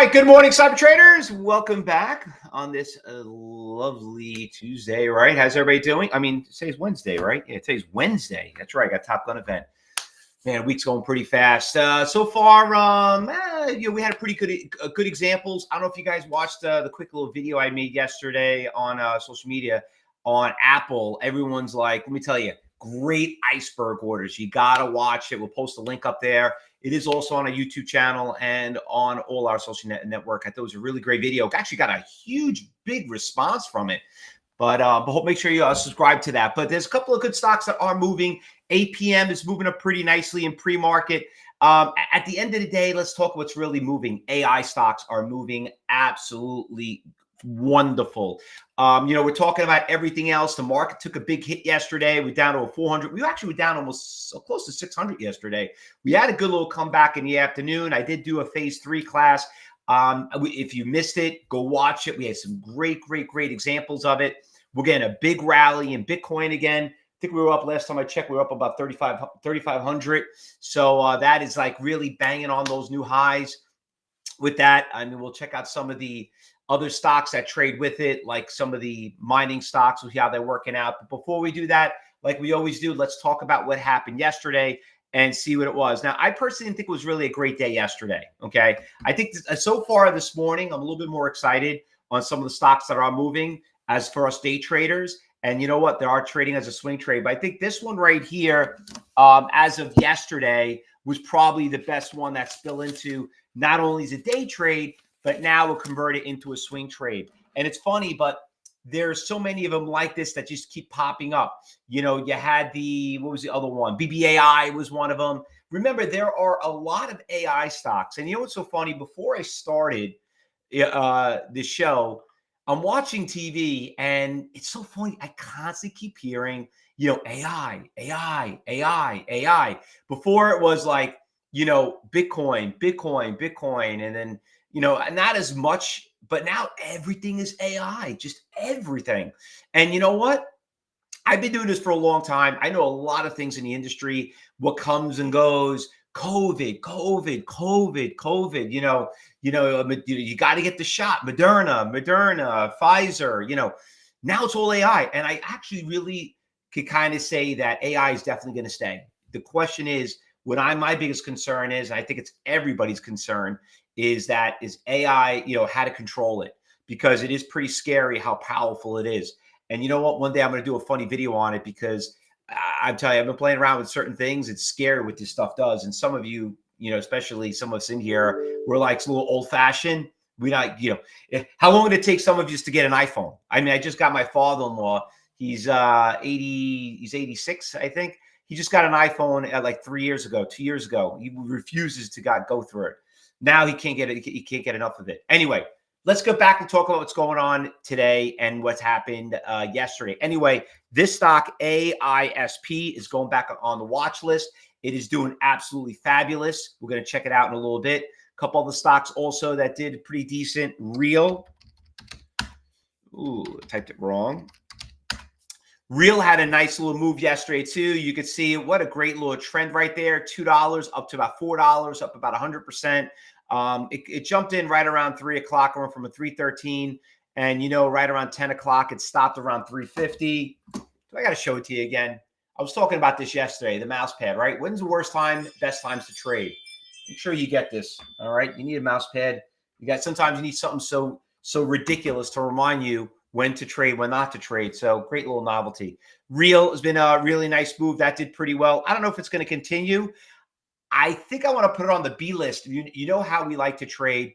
right, good morning, cyber traders. Welcome back on this lovely Tuesday, right? How's everybody doing? I mean, today's Wednesday, right? Yeah, today's Wednesday. That's right. I got Top Gun event. Man, week's going pretty fast. So far, we had pretty good examples. I don't know if you guys watched the quick little video I made yesterday on social media on Apple. Everyone's like, let me tell you, great iceberg orders. You got to watch it. We'll post a link up there. It is also on a YouTube channel and on all our social network. I thought it was a really great video. Actually got a huge, big response from it. But make sure you subscribe to that. But there's a couple of good stocks that are moving. APM is moving up pretty nicely in pre-market. At the end of the day, let's talk what's really moving. AI stocks are moving absolutely wonderful. We're talking about everything else. The market took a big hit yesterday. We're down to a 400. We actually were down almost so close to 600 yesterday. We had a good little comeback in the afternoon. I did do a phase 3 class. If you missed it, go watch it. We had some great examples of it. We're getting a big rally in Bitcoin again. I think we were up last time I checked. We were up about 3,500. So that is like really banging on those new highs. With that, I mean, we'll check out some of the other stocks that trade with it, like some of the mining stocks. We'll see how they're working out. But before we do that, like we always do, let's talk about what happened yesterday and see what it was. Now, I personally didn't think it was really a great day yesterday, okay? I think so far this morning, I'm a little bit more excited on some of the stocks that are moving as for us day traders. And you know what? They are trading as a swing trade. But I think this one right here, as of yesterday, was probably the best one that spilled into not only is a day trade, but now we'll convert it into a swing trade. And it's funny, but there's so many of them like this that just keep popping up. You know, you had what was the other one? BBAI was one of them. Remember, there are a lot of AI stocks. And you know what's so funny? Before I started the show, I'm watching TV, and it's so funny. I constantly keep hearing, AI. Before it was like, Bitcoin, and then, not as much, but now everything is AI, just everything. And you know what? I've been doing this for a long time. I know a lot of things in the industry, what comes and goes. COVID. You got to get the shot. Moderna, Pfizer. Now it's all AI, and I actually really could kind of say that AI is definitely going to stay. The question is, my biggest concern is, and I think it's everybody's concern, is AI, how to control it, because it is pretty scary how powerful it is. And you know what? One day I'm going to do a funny video on it, because I'm telling you, I've been playing around with certain things. It's scary what this stuff does. And some of you, especially some of us in here, we're like a little old fashioned. We not, how long did it take some of you to get an iPhone? I mean, I just got my father-in-law. He's 86, I think. He just got an iPhone at like 2 years ago. He refuses to go through it. Now he can't get it. He can't get enough of it. Anyway, let's go back and talk about what's going on today and what's happened yesterday. Anyway, this stock, AISP, is going back on the watch list. It is doing absolutely fabulous. We're going to check it out in a little bit. A couple of the stocks also that did pretty decent. Real. Ooh, typed it wrong. Real had a nice little move yesterday, too. You could see what a great little trend right there. $2 up to about $4, up about 100%. It jumped in right around 3 o'clock, went from a 313, and right around 10 o'clock, it stopped around 350. So I got to show it to you again. I was talking about this yesterday, the mouse pad, right? When's the worst time, best times to trade? Make sure you get this. All right. You need a mouse pad. Sometimes you need something so ridiculous to remind you when to trade, when not to trade. So great little novelty. Real has been a really nice move. That did pretty well. I don't know if it's going to continue. I think I want to put it on the B list. You know how we like to trade.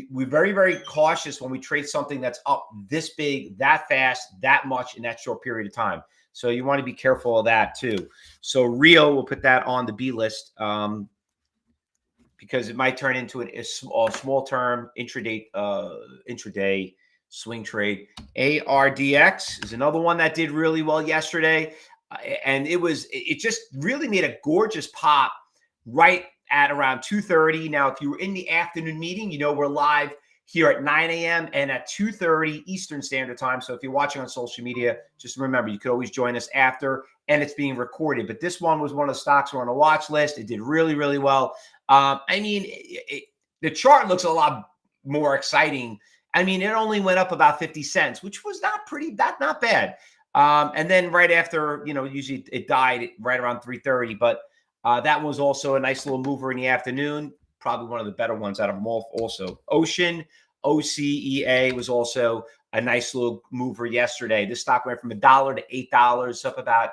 We're very, very cautious when we trade something that's up this big, that fast, that much in that short period of time. So you want to be careful of that too. So Real, we'll put that on the B list because it might turn into a small term intraday swing trade. ARDX is another one that did really well yesterday. And it just really made a gorgeous pop right at around 2:30. Now, if you were in the afternoon meeting, we're live here at 9 a.m. and at 2:30 Eastern Standard Time. So if you're watching on social media, just remember, you could always join us after, and it's being recorded. But this one was one of the stocks we're on the watch list. It did really, really well. The chart looks a lot more exciting. I mean, it only went up about 50 cents, which was not bad. And then right after, usually it died right around 3:30, but that was also a nice little mover in the afternoon. Probably one of the better ones out of them all. Also, OCEA was also a nice little mover yesterday. This stock went from $1 to $8, up about,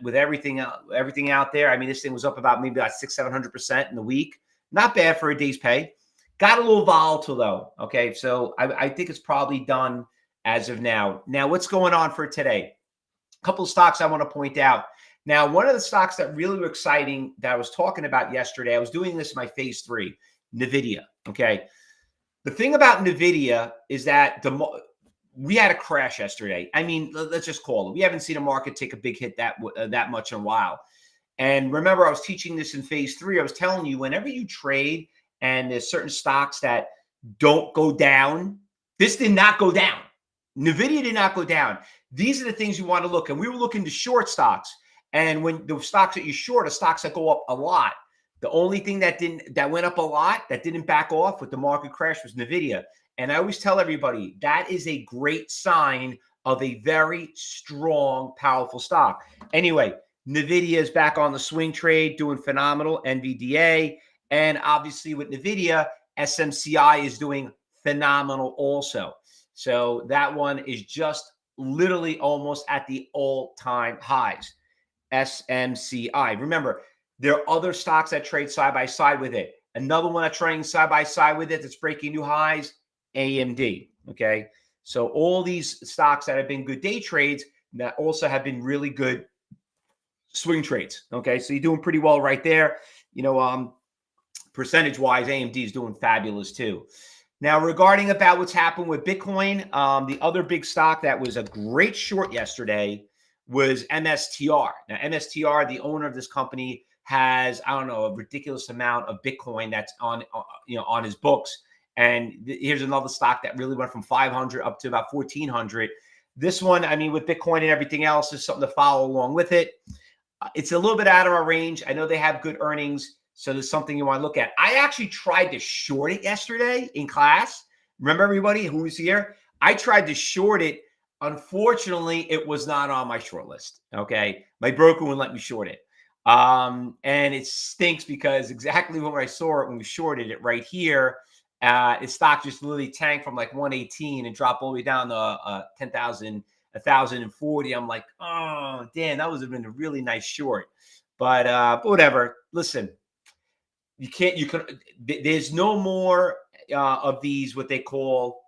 with everything out there. I mean, this thing was up about maybe 600-700% in the week. Not bad for a day's pay. Got a little volatile though. Okay, so I think it's probably done as of now. Now, what's going on for today? A couple of stocks I want to point out. Now, one of the stocks that really were exciting that I was talking about yesterday, I was doing this in my phase 3, NVDA. Okay. The thing about NVDA is that we had a crash yesterday. I mean, let's just call it. We haven't seen a market take a big hit that much in a while. And remember, I was teaching this in phase 3. I was telling you, whenever you trade and there's certain stocks that don't go down, this did not go down. NVIDIA did not go down. These are the things you want to look. And we were looking to short stocks. And when the stocks that you short are stocks that go up a lot. The only thing that went up a lot, that didn't back off with the market crash, was NVIDIA. And I always tell everybody that is a great sign of a very strong, powerful stock. Anyway, NVIDIA is back on the swing trade, doing phenomenal. NVDA. And obviously with NVIDIA, SMCI is doing phenomenal also. So that one is just literally almost at the all-time highs. SMCI. Remember, there are other stocks that trade side by side with it. Another one that's trading side by side with it that's breaking new highs, AMD. Okay. So all these stocks that have been good day trades that also have been really good swing trades. Okay. So you're doing pretty well right there. Percentage wise, AMD is doing fabulous too. Now, regarding about what's happened with Bitcoin, the other big stock that was a great short yesterday was MSTR. Now, MSTR, the owner of this company, has, I don't know, a ridiculous amount of Bitcoin that's on his books. And here's another stock that really went from 500 up to about 1,400. This one, I mean, with Bitcoin and everything else, is something to follow along with it. It's a little bit out of our range. I know they have good earnings, so there's something you want to look at. I actually tried to short it yesterday in class. Remember, everybody who was here? I tried to short it. Unfortunately, it was not on my short list. Okay. My broker wouldn't let me short it. And it stinks because exactly when I saw it, when we shorted it right here, its stock just literally tanked from like 118 and dropped all the way down to 10,000, 1,040. I'm like, oh, damn, that would have been a really nice short. But whatever. Listen, there's no more of these, what they call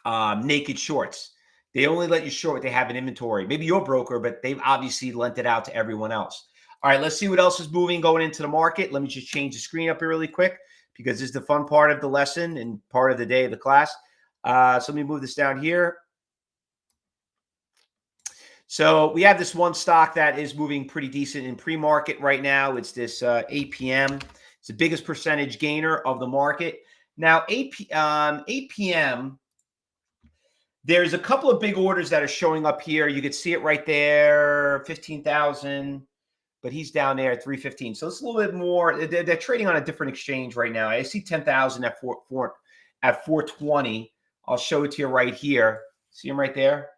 naked shorts. They only let you short what they have in inventory. Maybe your broker, but they've obviously lent it out to everyone else. All right, let's see what else is moving going into the market. Let me just change the screen up here really quick because this is the fun part of the lesson and part of the day of the class. So let me move this down here. So we have this one stock that is moving pretty decent in pre-market right now. It's this APM. It's the biggest percentage gainer of the market. Now, APM, there's a couple of big orders that are showing up here. You can see it right there, 15,000, but he's down there at 315. So it's a little bit more. They're trading on a different exchange right now. I see 10,000 at 420. I'll show it to you right here. See him right there?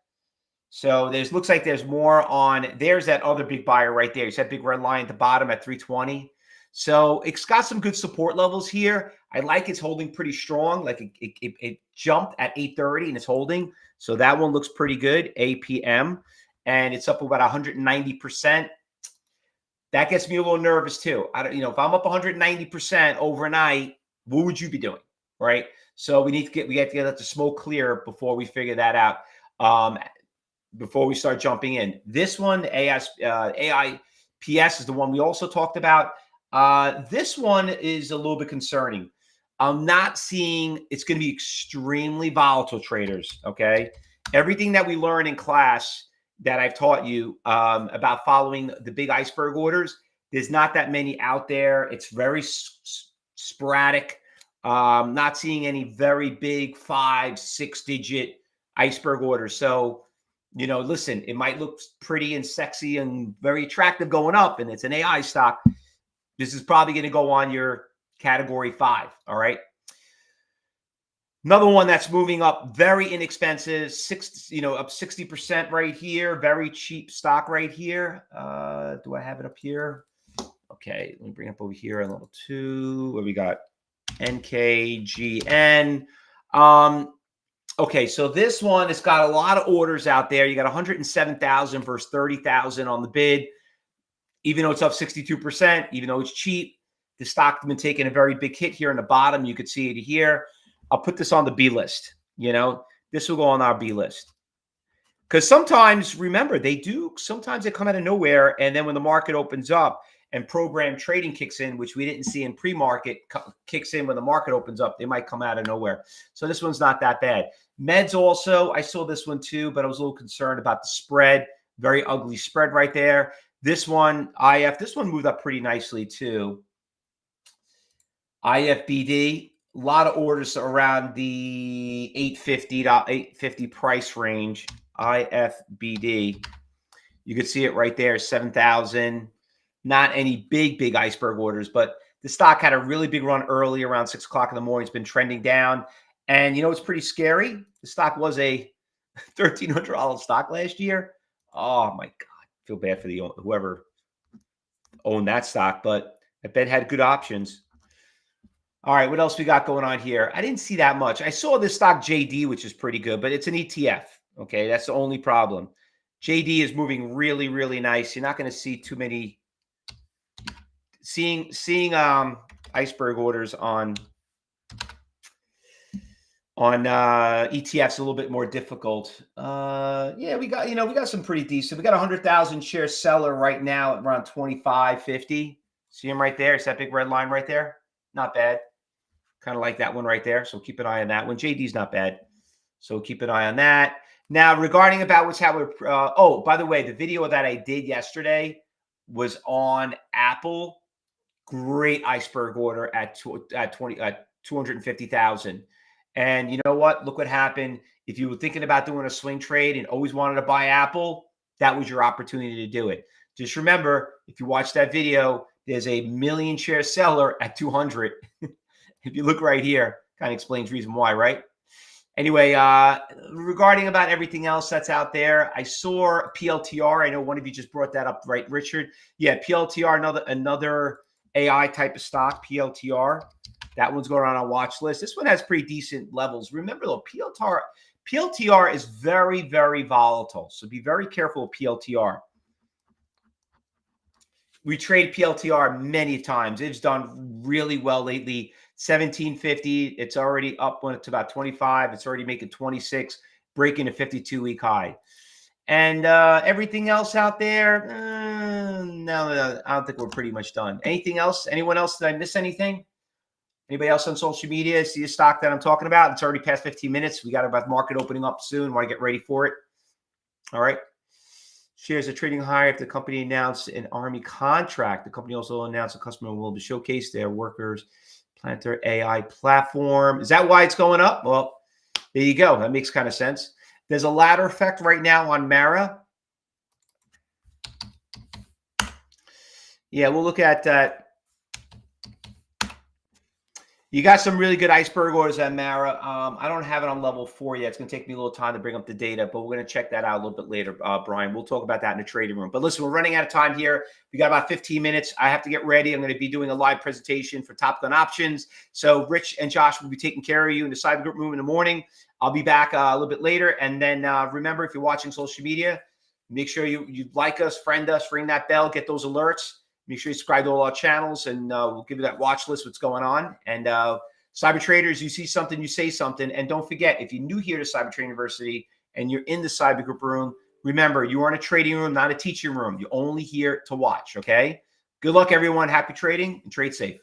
So looks like there's more on. There's that other big buyer right there. It's that big red line at the bottom at 320. So it's got some good support levels here. I like it's holding pretty strong. Like it jumped at 830 and it's holding. So that one looks pretty good, APM. And it's up about 190%. That gets me a little nervous too. If I'm up 190% overnight, what would you be doing? Right. So we have to get the smoke clear before we figure that out. Before we start jumping in. This one, AIPS is the one we also talked about. This one is a little bit concerning. I'm not seeing, it's going to be extremely volatile, traders. Okay. Everything that we learn in class that I've taught you about following the big iceberg orders, there's not that many out there. It's very sporadic. Not seeing any very big 5-6 digit iceberg orders. So, listen, it might look pretty and sexy and very attractive going up, and it's an AI stock. This is probably going to go on your category 5. All right. Another one that's moving up, very inexpensive, up 60% right here. Very cheap stock right here. Do I have it up here? Okay, let me bring it up over here on level 2. Where we got NKGN. Okay, so this one, it's got a lot of orders out there. You got 107,000 versus 30,000 on the bid. Even though it's up 62%, even though it's cheap, the stock has been taking a very big hit here in the bottom. You could see it here. I'll put this on the B list. This will go on our B list. Because sometimes, remember, sometimes they come out of nowhere. And then when the market opens up and program trading kicks in, which we didn't see in pre-market, kicks in when the market opens up, they might come out of nowhere. So this one's not that bad. Meds also, I saw this one too, but I was a little concerned about the spread. Very ugly spread right there. This one, this one moved up pretty nicely too. IFBD, a lot of orders around the 850 price range. IFBD, you could see it right there, 7,000. Not any big iceberg orders, but the stock had a really big run early around 6 o'clock in the morning. It's been trending down. And it's pretty scary. The stock was a $1,300 stock last year. Oh my God. I feel bad for whoever owned that stock, but I bet it had good options. All right, what else we got going on here? I didn't see that much. I saw this stock JD, which is pretty good, but it's an ETF. Okay, that's the only problem. JD is moving really, really nice. You're not going to see too many. Seeing iceberg orders on ETFs a little bit more difficult. Yeah, we got some pretty decent. We got 100,000 share seller right now at around 25.50. See him right there? It's that big red line right there. Not bad. Kind of like that one right there. So keep an eye on that one. JD's not bad. So keep an eye on that. Now, regarding about what's happening. Oh, by the way, the video that I did yesterday was on Apple. Great iceberg order at 250,000. And you know what? Look what happened. If you were thinking about doing a swing trade and always wanted to buy Apple, that was your opportunity to do it. Just remember, if you watch that video, there's a million share seller at 200. If you look right here, kind of explains reason why, right? Anyway, regarding about everything else that's out there, I saw PLTR. I know one of you just brought that up, right, Richard? Yeah, PLTR, another AI type of stock, PLTR. That one's going on our watch list. This one has pretty decent levels. Remember, though, PLTR is very, very volatile. So be very careful with PLTR. We trade PLTR many times. It's done really well lately. 1750. It's already up when it's about 25. It's already making 26, breaking a 52-week high. And everything else out there, no, I don't think we're pretty much done. Anything else? Anyone else? Did I miss anything? Anybody else on social media see a stock that I'm talking about? It's already past 15 minutes. We got about market opening up soon. Want to get ready for it. All right. Shares are trading higher if the company announced an Army contract. The company also announced a customer will be showcase their workers' Planter AI platform. Is that why it's going up? Well, there you go. That makes kind of sense. There's a ladder effect right now on Mara. Yeah, we'll look at that. You got some really good iceberg orders at Mara. I don't have it on level 4 yet. It's going to take me a little time to bring up the data, but we're going to check that out a little bit later, Brian. We'll talk about that in the trading room. But listen, we're running out of time here. We got about 15 minutes. I have to get ready. I'm going to be doing a live presentation for Top Gun Options. So Rich and Josh will be taking care of you in the cyber group room in the morning. I'll be back a little bit later. And then remember, if you're watching social media, make sure you like us, friend us, ring that bell, get those alerts. Make sure you subscribe to all our channels, and we'll give you that watch list, what's going on. And cyber traders, you see something, you say something. And don't forget, if you're new here to Cyber Trading University and you're in the cyber group room, remember, you are in a trading room, not a teaching room. You're only here to watch, okay? Good luck, everyone. Happy trading and trade safe.